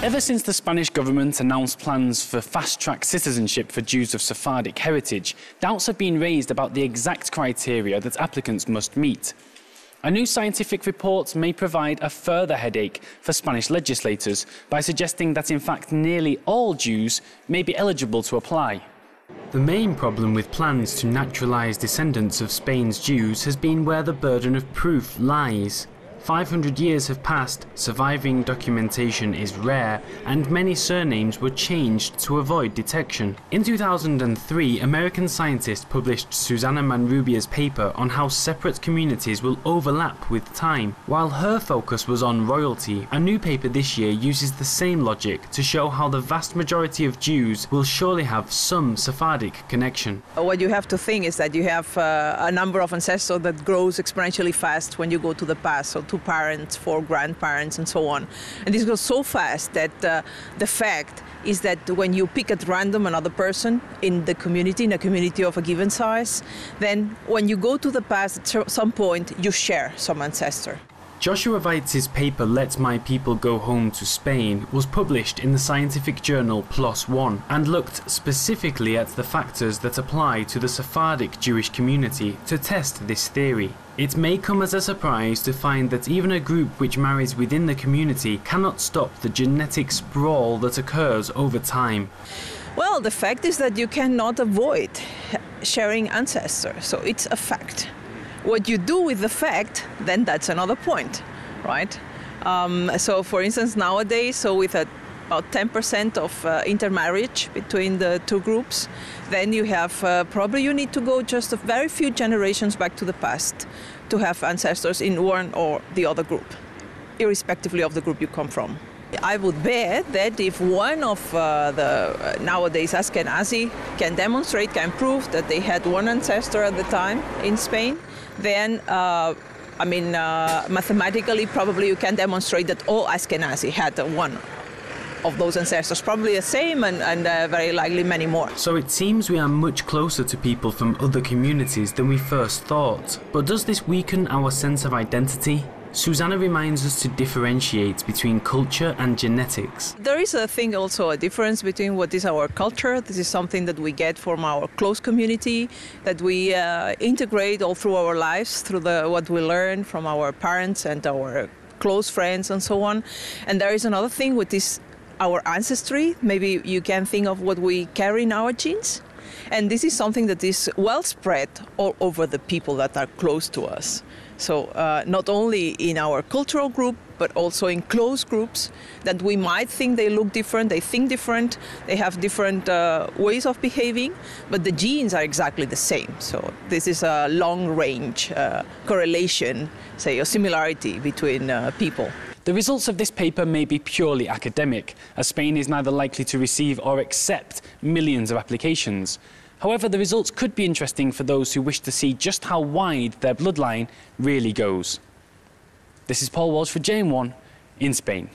Ever since the Spanish government announced plans for fast-track citizenship for Jews of Sephardic heritage, doubts have been raised about the exact criteria that applicants must meet. A new scientific report may provide a further headache for Spanish legislators by suggesting that in fact nearly all Jews may be eligible to apply. The main problem with plans to naturalise descendants of Spain's Jews has been where the burden of proof lies. 500 years have passed, surviving documentation is rare, and many surnames were changed to avoid detection. In 2003, American scientists published Susana Manrubia's paper on how separate communities will overlap with time. While her focus was on royalty, a new paper this year uses the same logic to show how the vast majority of Jews will surely have some Sephardic connection. What you have to think is that you have a number of ancestors that grows exponentially fast when you go to the past. So 2 parents, 4 grandparents, and so on. And this goes so fast that the fact is that when you pick at random another person in the community, in a community of a given size, then when you go to the past, at some point you share some ancestor. Joshua Weitz's paper Let My People Go Home to Spain was published in the scientific journal PLOS ONE and looked specifically at the factors that apply to the Sephardic Jewish community to test this theory. It may come as a surprise to find that even a group which marries within the community cannot stop the genetic sprawl that occurs over time. Well, the fact is that you cannot avoid sharing ancestors, so it's a fact. What you do with the fact, then that's another point, right? So for instance, nowadays, so with about 10% of intermarriage between the 2 groups, then you have, probably you need to go just a very few generations back to the past to have ancestors in one or the other group, irrespectively of the group you come from. I would bet that if one of the nowadays Ashkenazi can demonstrate, can prove that they had one ancestor at the time in Spain, then mathematically probably you can demonstrate that all Ashkenazi had one of those ancestors, probably the same and very likely many more. So it seems we are much closer to people from other communities than we first thought. But does this weaken our sense of identity? Susana reminds us to differentiate between culture and genetics. There is a difference between what is our culture. This is something that we get from our close community, that we integrate all through our lives, through what we learn from our parents and our close friends and so on. And there is another thing, which is our ancestry. Maybe you can think of what we carry in our genes. And this is something that is well spread all over the people that are close to us. So not only in our cultural group, but also in close groups that we might think they look different, they think different, they have different ways of behaving, but the genes are exactly the same. So this is a long-range correlation, say, or similarity between people. The results of this paper may be purely academic, as Spain is neither likely to receive or accept millions of applications. However, the results could be interesting for those who wish to see just how wide their bloodline really goes. This is Paul Walsh for JM1 in Spain.